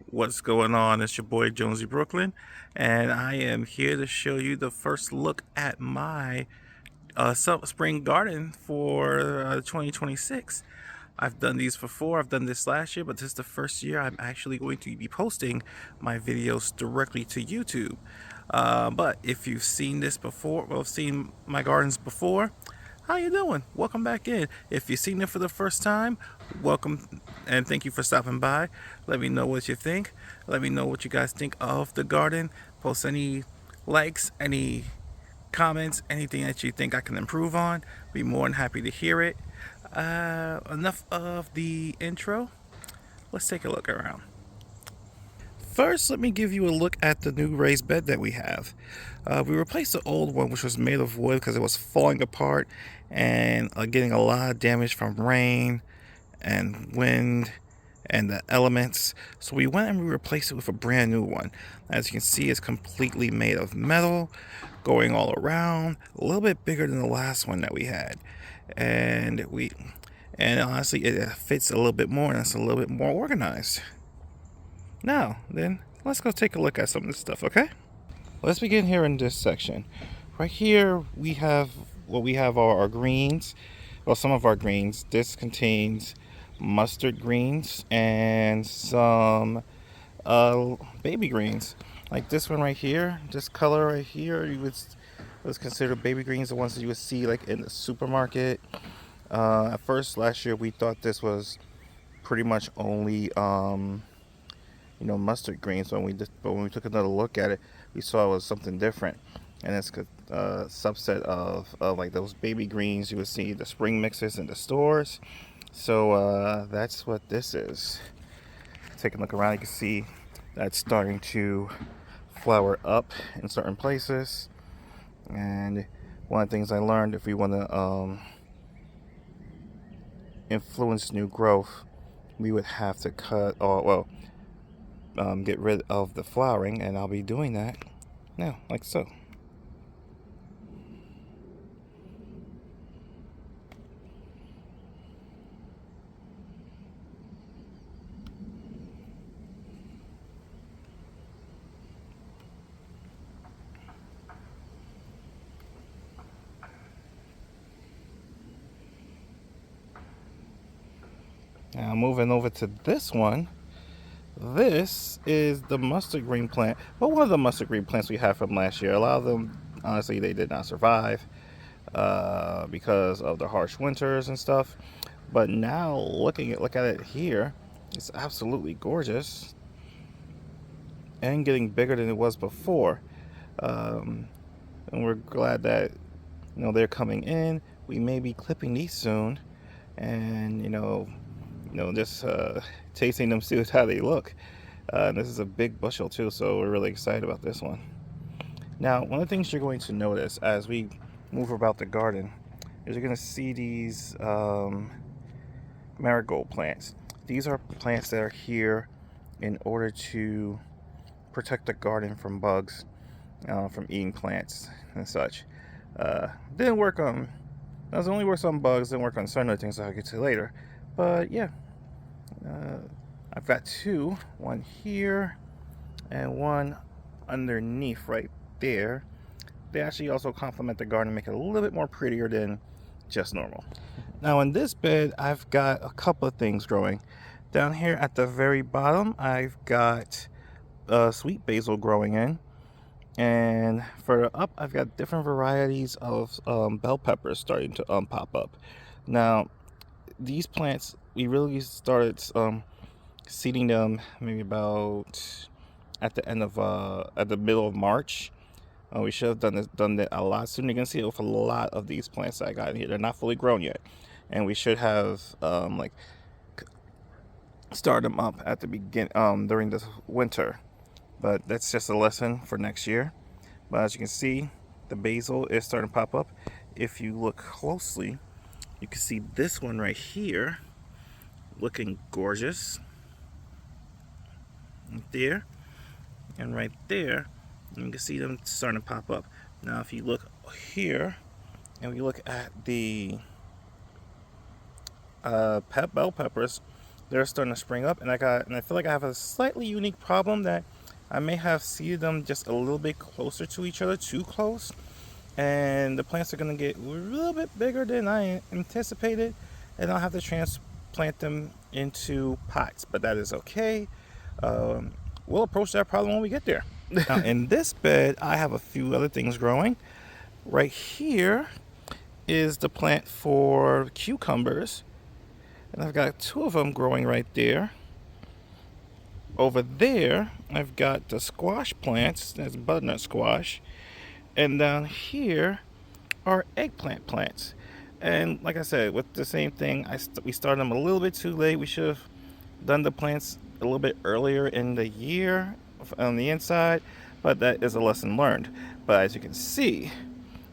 What's going on? It's your boy Jonesy Brooklyn, and I am here to show you the first look at my spring garden for 2026. I've done these before. I've done this last year, but this is the first year I'm actually going to be posting my videos directly to YouTube. But if you've seen this before, well, seen my gardens before, how you doing? Welcome back in. If you've seen it for the first time, welcome and thank you for stopping by. Let me know what you think. Let me know what you guys think of the garden. Post any likes, any comments, anything that you think I can improve on. Be more than happy to hear it. Enough of the intro. Let's take a look around. First, let me give you a look at the new raised bed that we have. We replaced the old one, which was made of wood because it was falling apart and getting a lot of damage from rain and wind and the elements. So we went and we replaced it with a brand new one. As you can see, it's completely made of metal, going all around, a little bit bigger than the last one that we had. And honestly, it fits a little bit more and it's a little bit more organized. Now, then, let's go take a look at some of this stuff, okay? Let's begin here in this section. Right here, we have our greens. Well, some of our greens. This contains mustard greens and some baby greens. Like this one right here, this color right here, was considered baby greens, the ones that you would see like in the supermarket. At first, last year, we thought this was pretty much only mustard greens. But when we took another look at it, we saw it was something different, and it's a subset of like those baby greens you would see the spring mixes in the stores. So that's what this is. Taking a look around, you can see that's starting to flower up in certain places. And one of the things I learned, if we want to influence new growth, we would have to cut or get rid of the flowering, and I'll be doing that now, like so. Now moving over to this one. This is the mustard green plant. Well, one of the mustard green plants we had from last year. A lot of them, honestly, they did not survive because of the harsh winters and stuff. But now, look at it here, it's absolutely gorgeous and getting bigger than it was before. And we're glad that they're coming in. We may be clipping these soon, and just tasting them, see how they look. And this is a big bushel too, so we're really excited about this one. Now, one of the things you're going to notice as we move about the garden is you're going to see these marigold plants. These are plants that are here in order to protect the garden from bugs, from eating plants and such. Didn't work on, that only works on bugs, didn't work on certain other things I'll get to later. But yeah, I've got two, one here and one underneath right there. They actually also complement the garden, make it a little bit more prettier than just normal. Now in this bed, I've got a couple of things growing. Down here at the very bottom, I've got sweet basil growing in. And further up, I've got different varieties of bell peppers starting to pop up. Now, these plants, we really started seeding them maybe about at the middle of March. We should have done that a lot sooner. You can see it with a lot of these plants that I got in here. They're not fully grown yet, and we should have start them up at the during the winter. But that's just a lesson for next year. But as you can see, the basil is starting to pop up. If you look closely, you can see this one right here looking gorgeous. Right there and right there, you can see them starting to pop up. Now if you look here and we look at the bell peppers, they're starting to spring up, and I feel like I have a slightly unique problem that I may have seeded them just a little bit closer to each other, too close, and the plants are going to get a little bit bigger than I anticipated, and I'll have to transplant them into pots, but that is okay. We'll approach that problem when we get there. Now, in this bed, I have a few other things growing. Right here is the plant for cucumbers, and I've got 2 of them growing right there. Over there, I've got the squash plants. That's butternut squash. And down here are eggplant plants. And like I said, with the same thing, we started them a little bit too late. We should have done the plants a little bit earlier in the year on the inside, but that is a lesson learned. But as you can see,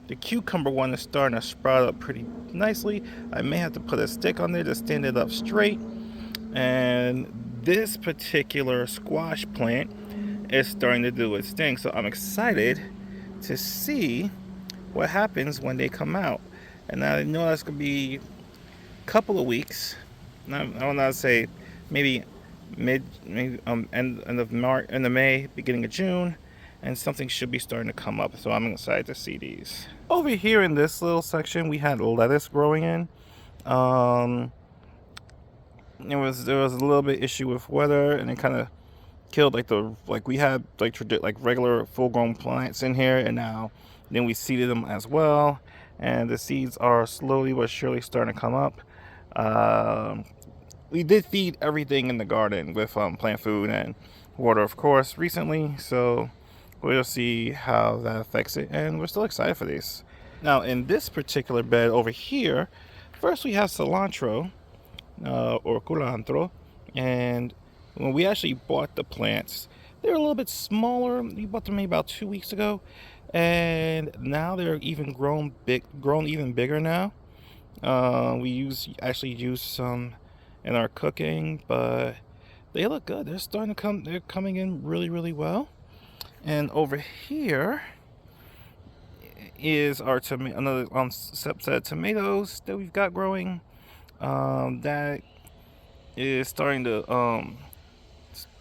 the cucumber one is starting to sprout up pretty nicely. I may have to put a stick on there to stand it up straight. And this particular squash plant is starting to do its thing. So I'm excited to see what happens when they come out. And I know that's going to be a couple of weeks. I want to say maybe end of March, end of May, beginning of June, and something should be starting to come up. So I'm excited to see these. Over here in this little section, we had lettuce growing in. There was a little bit issue with weather, and it kind of killed we had regular full-grown plants in here, and then we seeded them as well, and the seeds are slowly but surely starting to come up. We did feed everything in the garden with plant food and water, of course, recently, so we'll see how that affects it, and we're still excited for these. Now, in this particular bed over here, first we have cilantro, or culantro, and when we actually bought the plants, they were a little bit smaller. We bought them maybe about 2 weeks ago, and now they're even grown even bigger now. We actually use some in our cooking, but they look good. They're starting to come. They're coming in really, really well. And over here is our another subset of tomatoes that we've got growing. That is starting to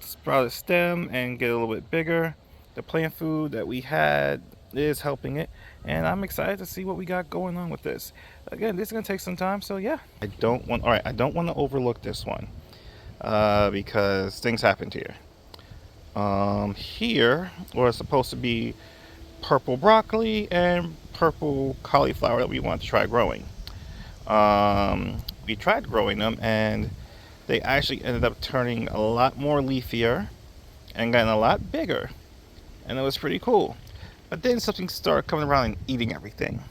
sprout a stem and get a little bit bigger. The plant food that we had is helping it, and I'm excited to see what we got going on with this. Again, this is gonna take some time, so yeah. I don't want to overlook this one because things happened here. Here was supposed to be purple broccoli and purple cauliflower that we want to try growing. We tried growing them, and they actually ended up turning a lot more leafier and getting a lot bigger, and it was pretty cool. But then something started coming around and eating everything.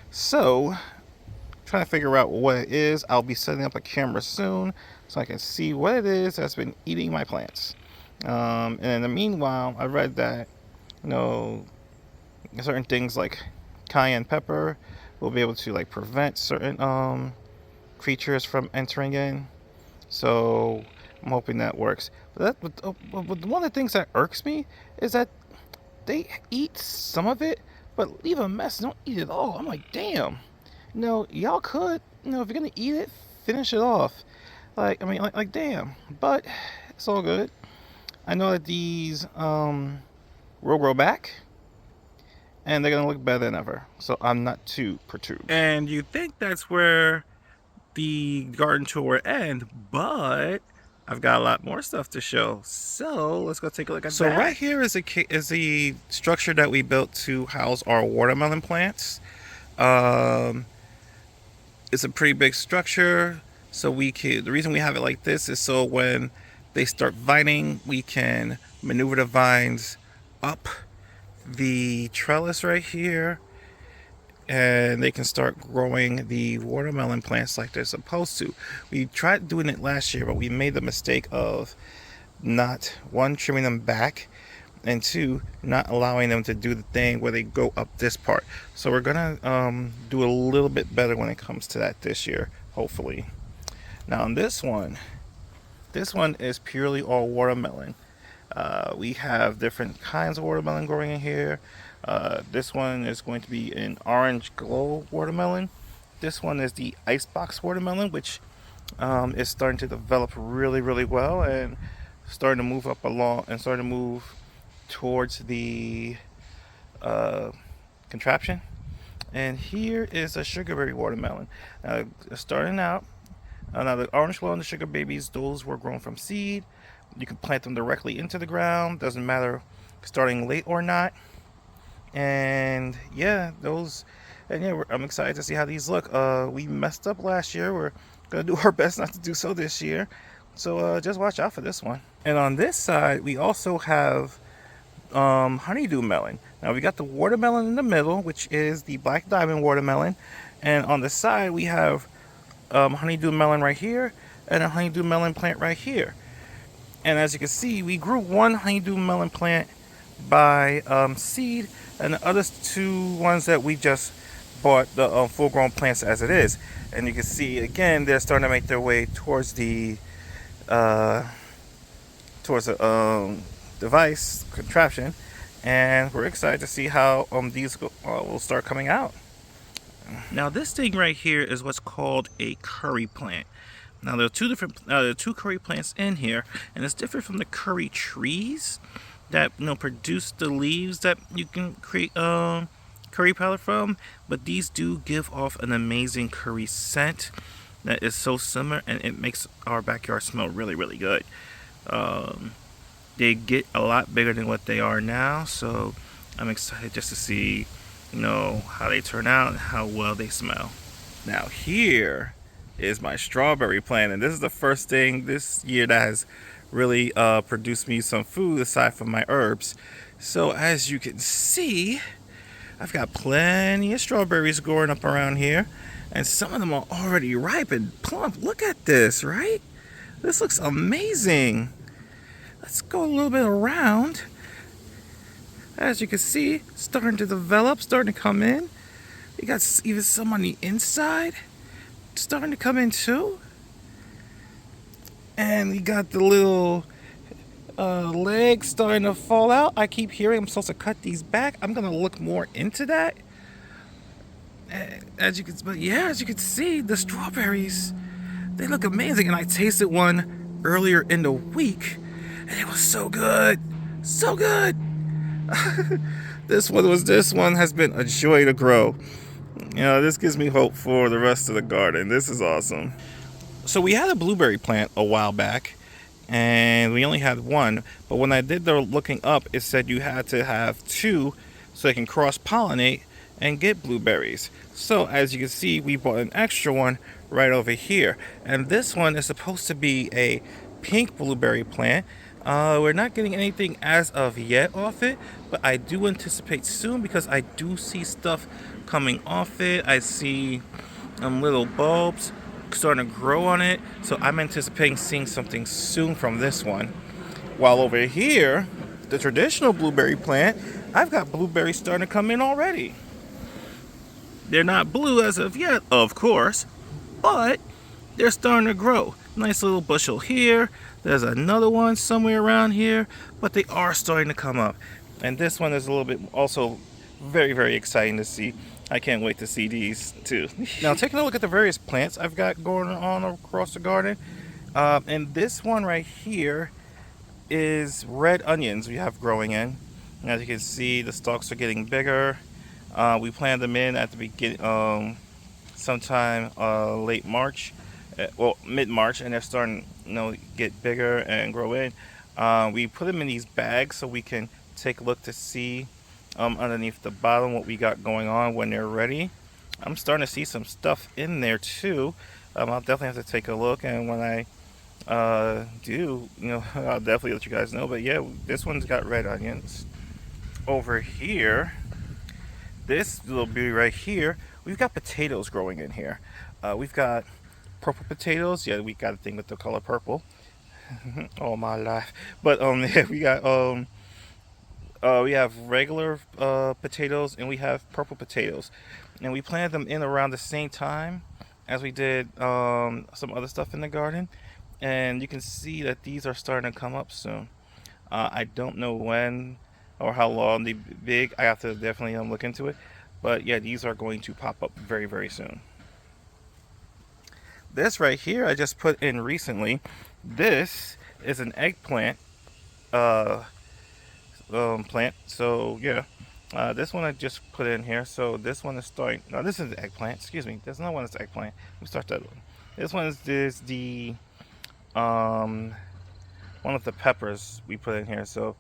So, trying to figure out what it is. I'll be setting up a camera soon so I can see what it is that's been eating my plants. And in the meanwhile, I read that, certain things like cayenne pepper will be able to prevent certain creatures from entering in. So I'm hoping that works. But one of the things that irks me is that they eat some of it, but leave a mess. Don't eat it all. I'm like, damn. Y'all could. If you're gonna eat it, finish it off. Damn. But it's all good. I know that these will grow back, and they're gonna look better than ever. So I'm not too perturbed. And you think that's where the garden tour end, but I've got a lot more stuff to show. So let's go take a look at that. So right here is the structure that we built to house our watermelon plants. It's a pretty big structure, so the reason we have it like this is so when they start vining, we can maneuver the vines up the trellis right here, and they can start growing the watermelon plants like they're supposed to. We tried doing it last year, but we made the mistake of not, one, trimming them back, and two, not allowing them to do the thing where they go up this part. So we're gonna do a little bit better when it comes to that this year, hopefully. Now on this one is purely all watermelon. We have different kinds of watermelon growing in here. This one is going to be an orange glow watermelon. This one is the icebox watermelon, which It's starting to develop really well, and starting to move up along and starting to move towards the uh, contraption. And here is a sugarberry watermelon. Starting out, now the orange glow and the sugar babies, those were grown from seed. You can plant them directly into the ground. Doesn't matter starting late or not. And yeah, those, and yeah, I'm excited to see how these look. We messed up last year. We're gonna do our best not to do so this year. So just watch out for this one. And on this side, we also have honeydew melon. Now we got the watermelon in the middle, which is the black diamond watermelon, and on the side we have honeydew melon right here and a honeydew melon plant right here. And as you can see, we grew one honeydew melon plant by seed, and the other two ones that we just bought the full-grown plants as it is. And you can see again they're starting to make their way towards the device contraption, and we're excited to see how these will start coming out. Now this thing right here is what's called a curry plant. Now there are two curry plants in here, and it's different from the curry trees that produce the leaves that you can create curry powder from. But these do give off an amazing curry scent that is so similar, and it makes our backyard smell really good. They get a lot bigger than what they are now, so I'm excited just to see how they turn out and how well they smell. Now here is my strawberry plant, and this is the first thing this year that has really produced me some food aside from my herbs. So as you can see, I've got plenty of strawberries growing up around here, and some of them are already ripe and plump. Look at this, right? This looks amazing. Let's go a little bit around. As you can see, starting to develop, starting to come in. We got even some on the inside starting to come in too. And we got the little legs starting to fall out. I keep hearing I'm supposed to cut these back. I'm gonna look more into that. As you can see, the strawberries, they look amazing. And I tasted one earlier in the week, and it was so good, so good. This one has been a joy to grow. This gives me hope for the rest of the garden. This is awesome. So we had a blueberry plant a while back, and we only had one, but when I did the looking up, it said you had to have two so they can cross-pollinate and get blueberries. So as you can see, we bought an extra one right over here, and this one is supposed to be a pink blueberry plant. We're not getting anything as of yet off it, but I do anticipate soon, because I do see stuff coming off it. I see little bulbs starting to grow on it, so I'm anticipating seeing something soon from this one. While over here, the traditional blueberry plant, I've got blueberries starting to come in already. They're not blue as of yet, of course, but they're starting to grow. Nice little bushel here. There's another one somewhere around here, but they are starting to come up. And this one is a little bit also very exciting to see. I can't wait to see these too. Now taking a look at the various plants I've got going on across the garden, and this one right here is red onions we have growing in. And as you can see, the stalks are getting bigger. We planted them in at the beginning, sometime late March, well, mid-March, and they're starting get bigger and grow in. We put them in these bags so we can take a look to see underneath the bottom what we got going on when they're ready. I'm starting to see some stuff in there too. I'll definitely have to take a look, and when I do, I'll definitely let you guys know. But yeah, this one's got red onions. Over here, this little beauty right here, we've got potatoes growing in here. We've got purple potatoes. Yeah, we got a thing with the color purple all my life. But yeah, we have regular potatoes, and we have purple potatoes, and we planted them in around the same time as we did some other stuff in the garden, and you can see that these are starting to come up soon. I don't know when or how long they big. I have to definitely look into it, but yeah, these are going to pop up very soon. this right here I just put in recently. This is an eggplant uh, plant. So yeah, this one I just put in here. So this one is starting. No, this is the eggplant. Excuse me. There's another one that's eggplant. Let me start that one. This one is the um, one of the peppers we put in here. So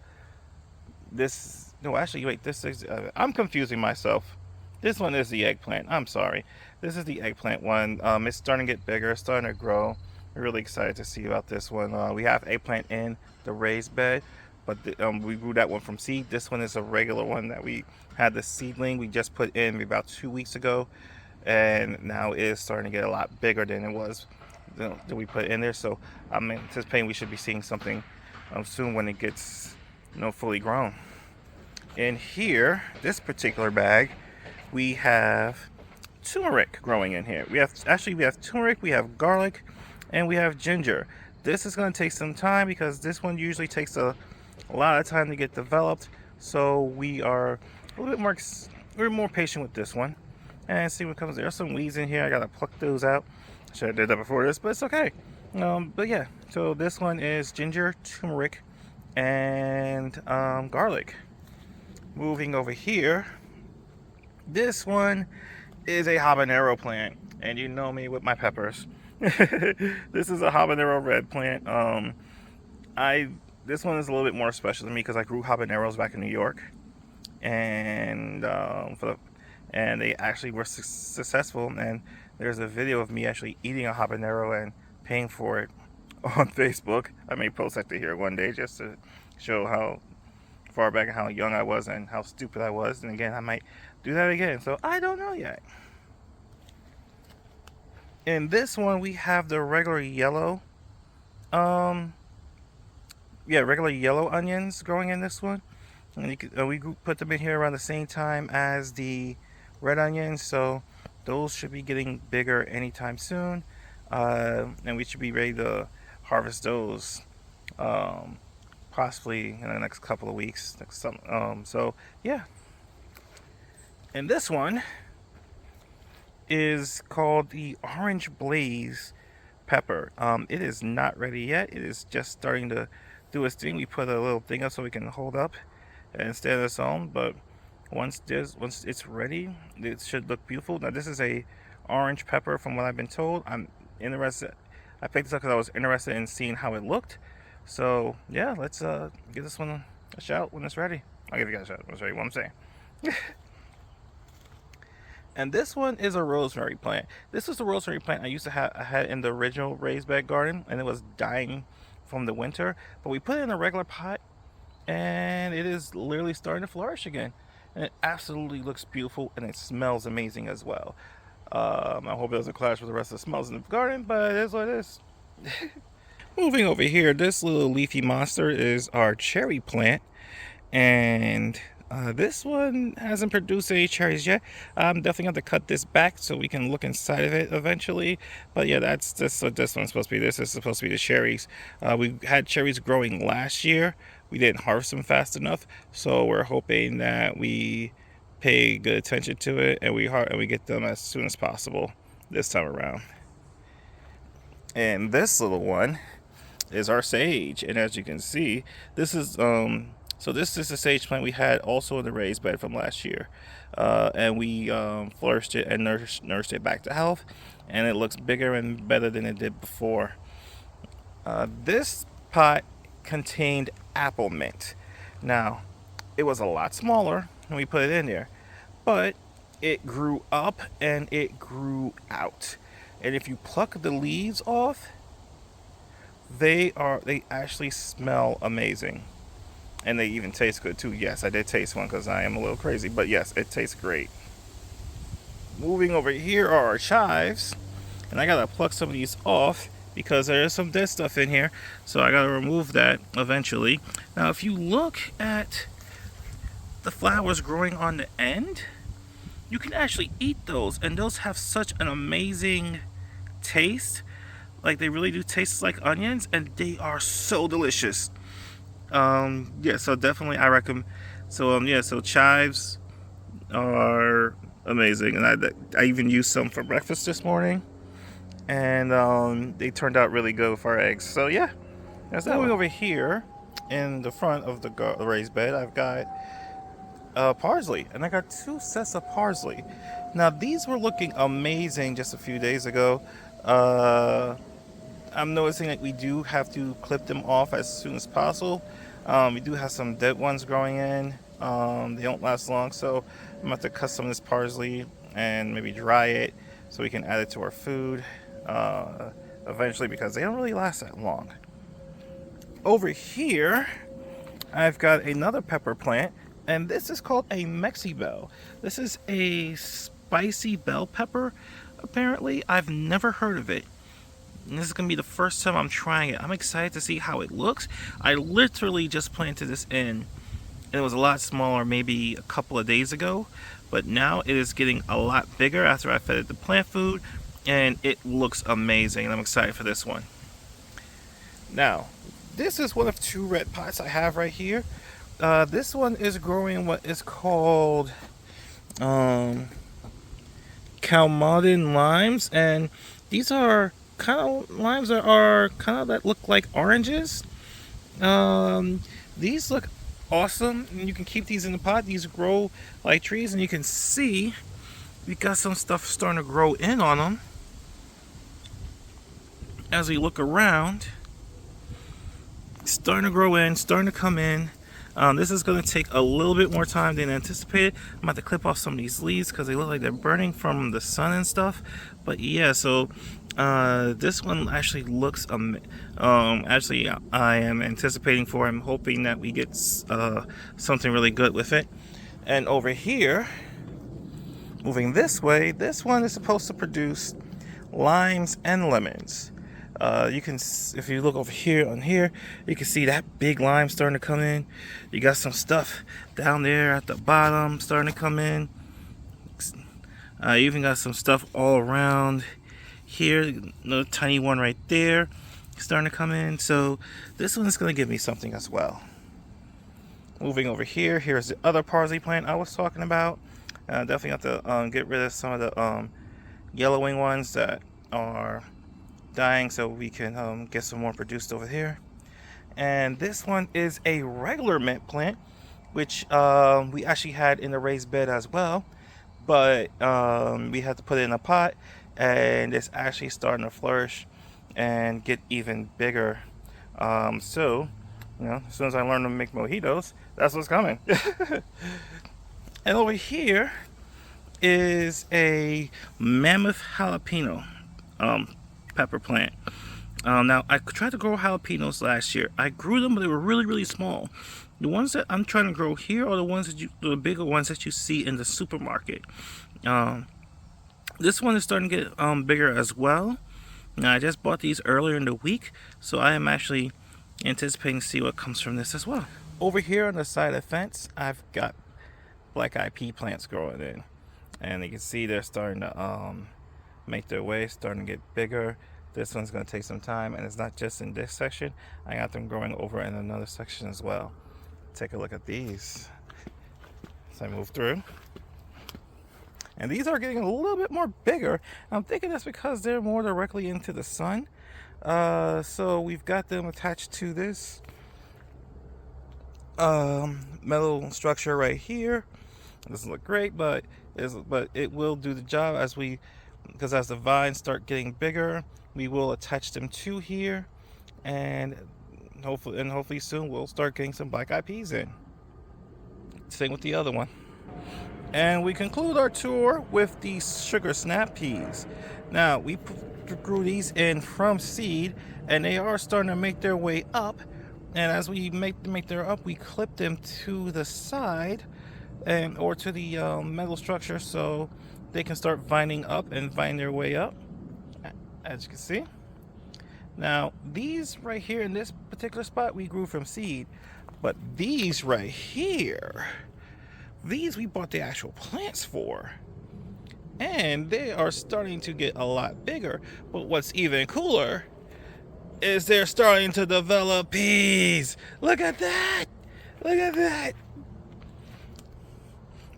this, no, actually, wait. This is I'm confusing myself. This one is the eggplant. I'm sorry. This is the eggplant one. It's starting to get bigger. It's starting to grow. We're really excited to see about this one. We have eggplant in the raised bed, but we grew that one from seed. This one is a regular one that we had the seedling we just put in about 2 weeks ago, and now it is starting to get a lot bigger than it was that we put in there. So I'm anticipating we should be seeing something soon when it gets fully grown. In here, this particular bag, we have turmeric growing in here. We have turmeric, we have garlic, and we have ginger. This is going to take some time because this one usually takes a lot of time to get developed. So we are a little bit more we're more patient with this one and see what comes. There are some weeds in here. I gotta pluck those out. Should have did that before this, but it's okay. But yeah, so this one is ginger, turmeric, and garlic. Moving over here, this one is a habanero plant, and you know me with my peppers. This is a habanero red plant. This one is a little bit more special to me because I grew habaneros back in New York, and and they actually were successful. And there's a video of me actually eating a habanero and paying for it on Facebook. I may post that to here one day just to show how far back and how young I was and how stupid I was. And again, I might do that again. So I don't know yet. In this one, we have the regular yellow, regular yellow onions growing in this one. And we put them in here around the same time as the red onions, so those should be getting bigger anytime soon, and we should be ready to harvest those possibly in the next couple of weeks. So yeah. And this one is called the Orange Blaze pepper. It is not ready yet. It is just starting to do its thing. We put a little thing up so we can hold up and stand on its own, but once it's ready, it should look beautiful. Now this is a orange pepper from what I've been told. I'm interested. I picked this up because I was interested in seeing how it looked. So yeah, let's give this one a shout when it's ready. I'll give you guys a shout when it's ready. What I'm saying. And this one is a rosemary plant. This is a rosemary plant I used to have. I had in the original raised bed garden, and it was dying from the winter. But we put it in a regular pot, and it is literally starting to flourish again. And it absolutely looks beautiful, and it smells amazing as well. I hope it doesn't clash with the rest of the smells in the garden, but it is what it is. Moving over here, this little leafy monster is our cherry plant, and this one hasn't produced any cherries yet. I'm definitely going to cut this back so we can look inside of it eventually. But yeah, that's what this one's supposed to be. This is supposed to be the cherries. We had cherries growing last year. We didn't harvest them fast enough, so we're hoping that we pay good attention to it and we get them as soon as possible this time around. And this little one is our sage, and as you can see, this is this is the sage plant we had also in the raised bed from last year, and we flourished it and nourished it back to health, and it looks bigger and better than it did before. This pot contained apple mint. Now, it was a lot smaller when we put it in there, but it grew up and it grew out. And if you pluck the leaves off, they actually smell amazing. And they even taste good too. Yes, I did taste one because I am a little crazy, but yes, it tastes great. Moving over here are our chives, and I gotta pluck some of these off because there is some dead stuff in here, so I gotta remove that eventually. Now, if you look at the flowers growing on the end, you can actually eat those, and those have such an amazing taste. Like, they really do taste like onions, and they are so delicious. Yeah, so definitely I recommend. So chives are amazing, and I even used some for breakfast this morning, and they turned out really good with our eggs. So yeah, that's that. Moving over here in the front of the raised bed, I've got parsley, and I got 2 sets of parsley. Now these were looking amazing just a few days ago. I'm noticing that we do have to clip them off as soon as possible. We do have some dead ones growing in. They don't last long, so I'm going to have to cut some of this parsley and maybe dry it so we can add it to our food eventually, because they don't really last that long. Over here, I've got another pepper plant, and this is called a Mexibel. This is a spicy bell pepper, apparently. I've never heard of it. And this is going to be the first time I'm trying it. I'm excited to see how it looks. I literally just planted this in, and it was a lot smaller maybe a couple of days ago. But now it is getting a lot bigger after I fed it the plant food, and it looks amazing. And I'm excited for this one. Now, this is one of 2 red pots I have right here. This one is growing what is called Calmadin limes, and these are kind of limes that are kind of that look like oranges. These look awesome, and you can keep these in the pot. These grow like trees, and you can see we got some stuff starting to grow in on them. As we look around, starting to grow in, starting to come in. This is going to take a little bit more time than anticipated. I'm about to clip off some of these leaves because they look like they're burning from the sun and stuff. But yeah, so this one actually looks actually I am anticipating for. I'm hoping that we get something really good with it. And over here, moving this way, this one is supposed to produce limes and lemons. You can, if you look over here on here, you can see that big lime starting to come in. You got some stuff down there at the bottom starting to come in. You even got some stuff all around here. Another tiny one right there starting to come in. So this one is going to give me something as well. Moving over here, here's the other parsley plant I was talking about. Definitely have to get rid of some of the yellowing ones that are dying, so we can get some more produced over here. And this one is a regular mint plant, which we actually had in the raised bed as well, but we had to put it in a pot, and it's actually starting to flourish and get even bigger. So you know, as soon as I learn to make mojitos, that's what's coming. And over here is a mammoth jalapeno pepper plant. Now, I tried to grow jalapenos last year. I grew them, but they were really, really small. The ones that I'm trying to grow here are the ones that the bigger ones that you see in the supermarket. This one is starting to get bigger as well. Now, I just bought these earlier in the week, so I am actually anticipating to see what comes from this as well. Over here on the side of the fence, I've got black-eyed pea plants growing in, and you can see they're starting to make their way, starting to get bigger. This one's going to take some time, and it's not just in this section. I got them growing over in another section as well. Take a look at these as I move through. And these are getting a little bit more bigger. I'm thinking that's because they're more directly into the sun. So we've got them attached to this metal structure right here. It doesn't look great, but it will do the job because as the vines start getting bigger, we will attach them to here, and hopefully soon we'll start getting some black-eyed peas in. Same with the other one. And we conclude our tour with the sugar snap peas. Now, we grew these in from seed, and they are starting to make their way up. And as we make their up, we clip them to the side or to the metal structure, so they can start vining up and vine their way up, as you can see. Now, these right here in this particular spot, we grew from seed. But these right here, these we bought the actual plants for. And they are starting to get a lot bigger. But what's even cooler is they're starting to develop peas. Look at that. Look at that.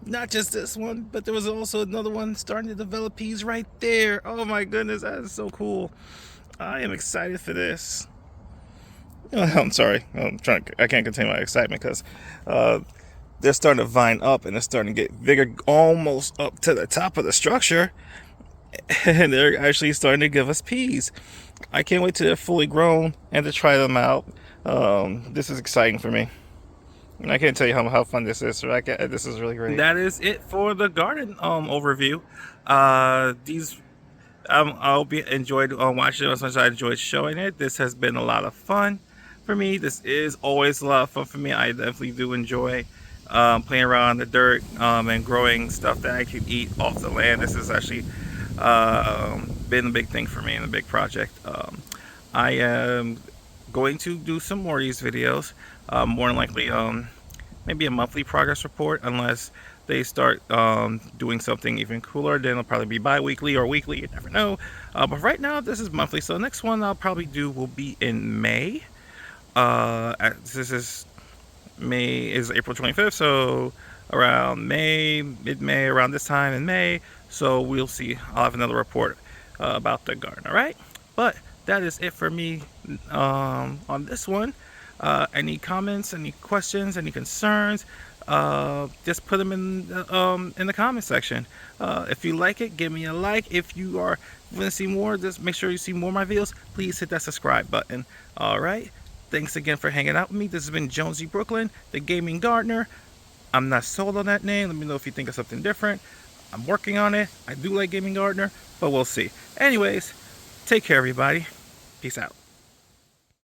Not just this one, but there was also another one starting to develop peas right there. Oh my goodness, that is so cool. I am excited for this. I'm sorry. I can't contain my excitement because they're starting to vine up and they're starting to get bigger, almost up to the top of the structure. And they're actually starting to give us peas. I can't wait till they're fully grown and to try them out. This is exciting for me. And I can't tell you how fun this is. This is really great. That is it for the garden overview. I hope you enjoyed watching it as much as I enjoyed showing it. This has been a lot of fun for me. This is always a lot of fun for me. I definitely do enjoy playing around in the dirt and growing stuff that I can eat off the land. This has actually been a big thing for me and a big project. I am going to do some more of these videos, more than likely maybe a monthly progress report, unless they start doing something even cooler. Then it'll probably be bi-weekly or weekly, you never know. But right now this is monthly, so the next one I'll probably do will be in May. This is May is April 25th, so around mid-May, around this time in May. So we'll see. I'll have another report about the garden. All right, but that is it for me on this one. Any comments, any questions, any concerns, just put them in the comment section. If you like it, give me a like. If you are want to see more, just make sure you see more of my videos. Please hit that subscribe button. All right, thanks again for hanging out with me. This has been Jonesy Brooklyn, the Gaming Gardener. I'm not sold on that name. Let me know if you think of something different. I'm working on it. I do like Gaming Gardener, but we'll see. Anyways, take care, everybody. Peace out.